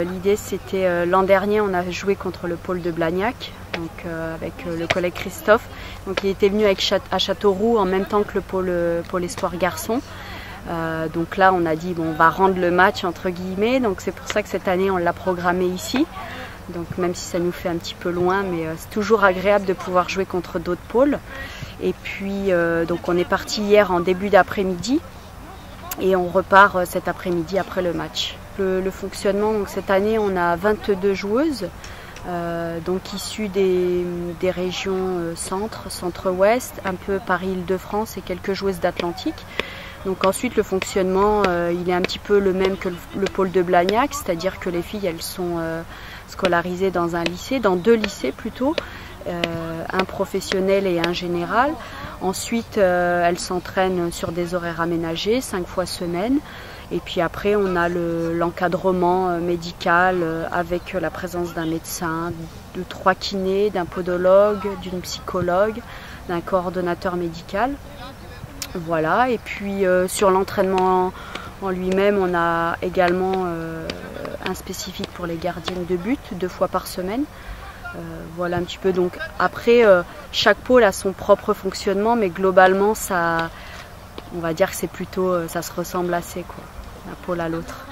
L'idée c'était l'an dernier on a joué contre le pôle de Blagnac, donc avec le collègue Christophe. Donc il était venu à Châteauroux en même temps que le pôle espoir garçon. Donc là on a dit bon, on va rendre le match entre guillemets, donc c'est pour ça que cette année on l'a programmé ici. Donc même si ça nous fait un petit peu loin, mais c'est toujours agréable de pouvoir jouer contre d'autres pôles. Et puis donc on est parti hier en début d'après-midi et on repart cet après-midi après le match. Le fonctionnement, donc cette année on a 22 joueuses, donc issues des régions centre-ouest, un peu Paris-Île-de-France et quelques joueuses d'Atlantique. Donc ensuite le fonctionnement il est un petit peu le même que le pôle de Blagnac, c'est-à-dire que les filles elles sont scolarisées dans un lycée, dans 2 lycées plutôt, un professionnel et un général. Ensuite elles s'entraînent sur des horaires aménagés 5 fois semaine. Et puis après on a l'encadrement médical avec la présence d'un médecin, de 3 kinés, d'un podologue, d'une psychologue, d'un coordonnateur médical. Voilà, et puis sur l'entraînement en lui-même, on a également un spécifique pour les gardiennes de but, 2 fois par semaine. Voilà un petit peu. Donc après, chaque pôle a son propre fonctionnement, mais globalement, ça, on va dire que c'est plutôt, ça se ressemble assez, quoi, d'un pôle à l'autre.